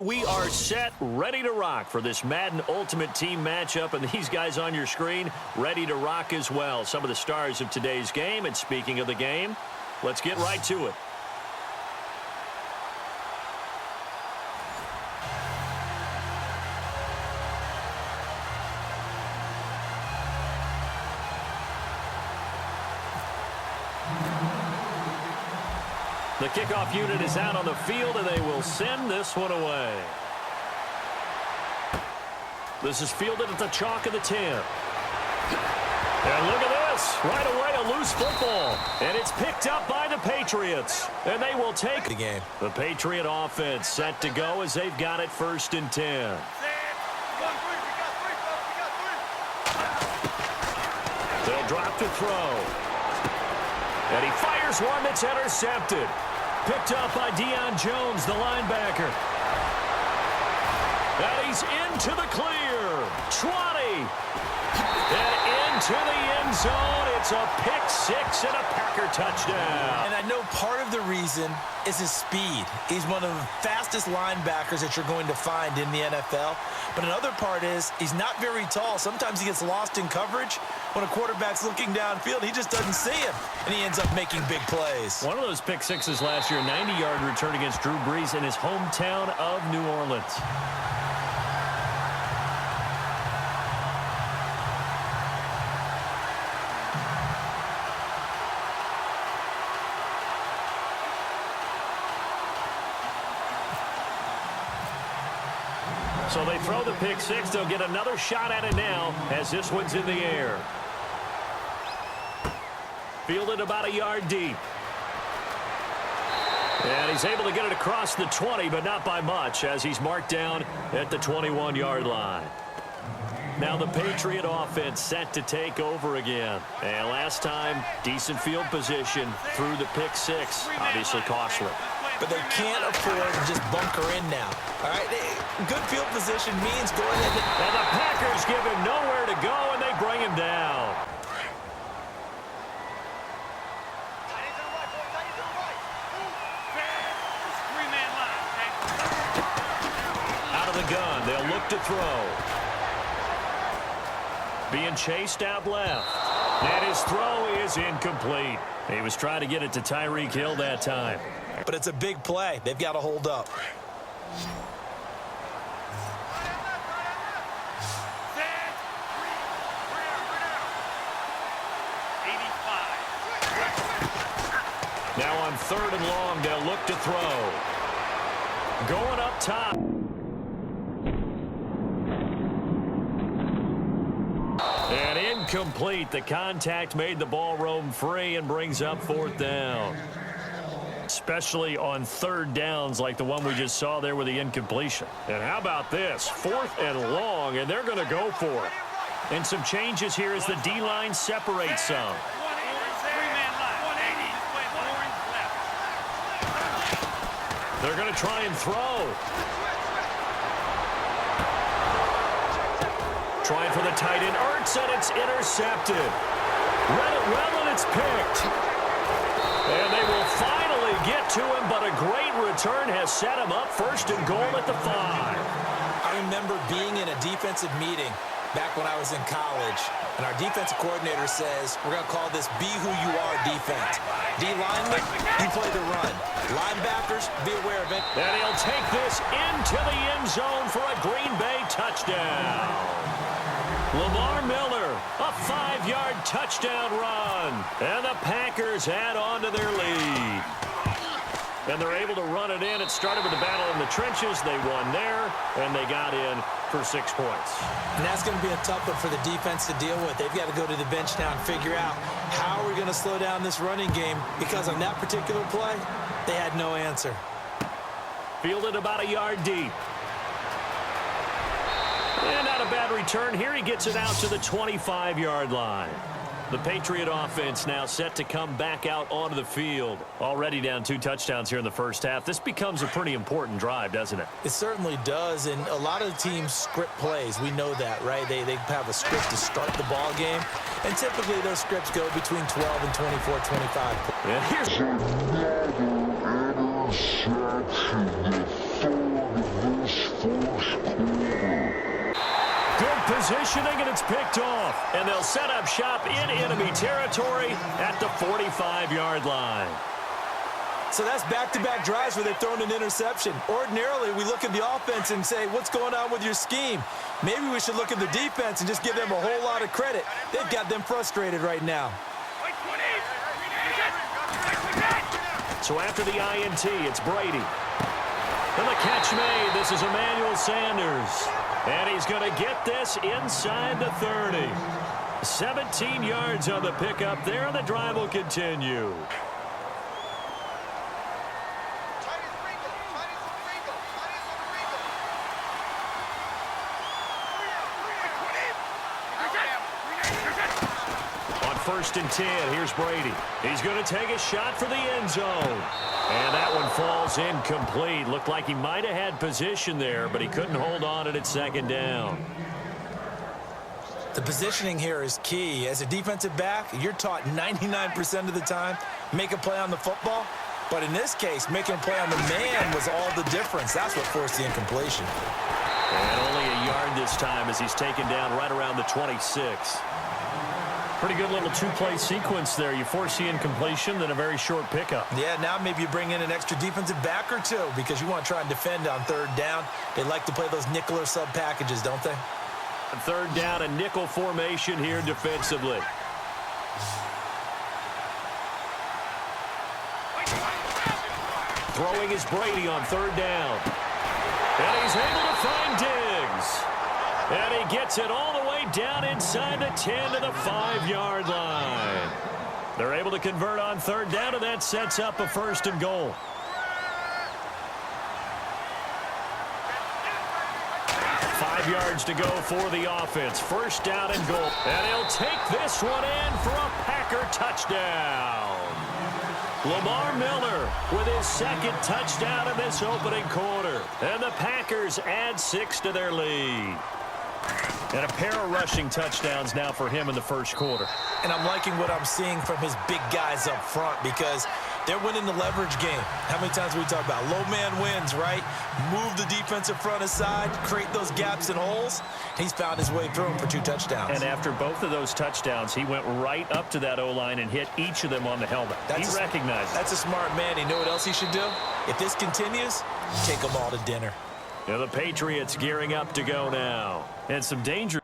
We are set, ready to rock for this Madden Ultimate Team matchup, and these guys on your screen ready to rock as well. Some of the stars of today's game, and speaking of the game, let's get right to it. The kickoff unit is out on the field, and they will send this one away. This is fielded at the chalk of the 10. And look at this. Right away, a loose football. And it's picked up by the Patriots. And they will take the game. The Patriot offense set to go as they've got it 1st and 10. They'll drop to throw. And he fires one that's intercepted. Picked up by Deion Jones, the linebacker. And he's into the clear. 20. And into the end zone. It's a pick six and a Packer touchdown. And I know part of the reason is his speed. He's one of the fastest linebackers that you're going to find in the NFL. But another part is he's not very tall. Sometimes he gets lost in coverage. When a quarterback's looking downfield, he just doesn't see him, and he ends up making big plays. One of those pick sixes last year, 90-yard return against Drew Brees in his hometown of New Orleans. So they throw the pick six. They'll get another shot at it now as this one's in the air. Fielded about a yard deep. And he's able to get it across the 20, but not by much, as he's marked down at the 21-yard line. Now the Patriot offense set to take over again. And last time, decent field position through the pick six. Obviously costly. But they can't afford to just bunker in now. All right, good field position means go ahead. And the Packers give him nowhere to go, and they bring him down. Out of the gun, they'll look to throw. Being chased out left. And his throw is incomplete. He was trying to get it to Tyreek Hill that time. But it's a big play. They've got to hold up. Now on 3rd and long, they'll look to throw. Going up top. And incomplete. The contact made the ball roam free and brings up 4th down. Especially on 3rd downs like the one we just saw there with the incompletion. And how about this? 4th and long, and they're going to go for it. And some changes here as the D-line separates some. They're going to try and throw. Trying for the tight end. Ertz, and it's intercepted. Read it well, and it's picked. And they will finally get to him, but a great return has set him up 1st and goal at the 5. I remember being in a defensive meeting back when I was in college, and our defensive coordinator says, we're going to call this be who you are defense. D-linemen, you play the run. Linebackers, be aware of it. And he'll take this into the end zone for a Green Bay touchdown. Lamar Miller, a 5-yard touchdown run. And the Packers add on to their lead. And they're able to run it in. It started with the battle in the trenches. They won there, and they got in for 6 points. And that's going to be a tough one for the defense to deal with. They've got to go to the bench now and figure out how we're going to slow down this running game, because on that particular play, they had no answer. Fielded about a yard deep. And not a bad return. Here he gets it out to the 25-yard line. The Patriot offense now set to come back out onto the field. Already down 2 touchdowns here in the first half. This becomes a pretty important drive, doesn't it? It certainly does, and a lot of teams script plays. We know that, right? They have a script to start the ball game, and typically those scripts go between 12 and 24, 25. And here's Good positioning, and it's picked off. And they'll set up shop in enemy territory at the 45-yard line. So that's back-to-back drives where they've thrown an interception. Ordinarily, we look at the offense and say, what's going on with your scheme? Maybe we should look at the defense and just give them a whole lot of credit. They've got them frustrated right now. So after the INT, it's Brady. And the catch made. This is Emmanuel Sanders. And he's going to get this inside the 30. 17 yards on the pickup there, and the drive will continue. On 1st and 10, here's Brady. He's going to take a shot for the end zone. And that one falls incomplete. Looked like he might have had position there, but he couldn't hold on at 2nd down. The positioning here is key. As a defensive back, you're taught 99% of the time, make a play on the football. But in this case, making a play on the man was all the difference. That's what forced the incompletion. And only a yard this time as he's taken down right around the 26. Pretty good little two-play sequence there. You force the incompletion, then a very short pickup. Yeah, now maybe you bring in an extra defensive back or two because you want to try and defend on 3rd down. They like to play those nickel or sub packages, don't they? 3rd down, a nickel formation here defensively. Throwing is Brady on 3rd down. And he's able to find Diggs. And he gets it all the way down inside the 10 to the 5-yard line. They're able to convert on 3rd down, and that sets up a 1st and goal. Five yards to go for the offense. 1st down and goal. And he'll take this one in for a Packer touchdown. Lamar Miller with his 2nd touchdown in this opening quarter. And the Packers add 6 to their lead. And a pair of rushing touchdowns now for him in the 1st quarter. And I'm liking what I'm seeing from his big guys up front because they're winning the leverage game. How many times we talk about low man wins, right? Move the defensive front aside, create those gaps and holes. He's found his way through them for 2 touchdowns. And after both of those touchdowns, he went right up to that O-line and hit each of them on the helmet. He recognized it. That's a smart man. You know what else he should do? If this continues, take them all to dinner. Now the Patriots gearing up to go now. And some danger.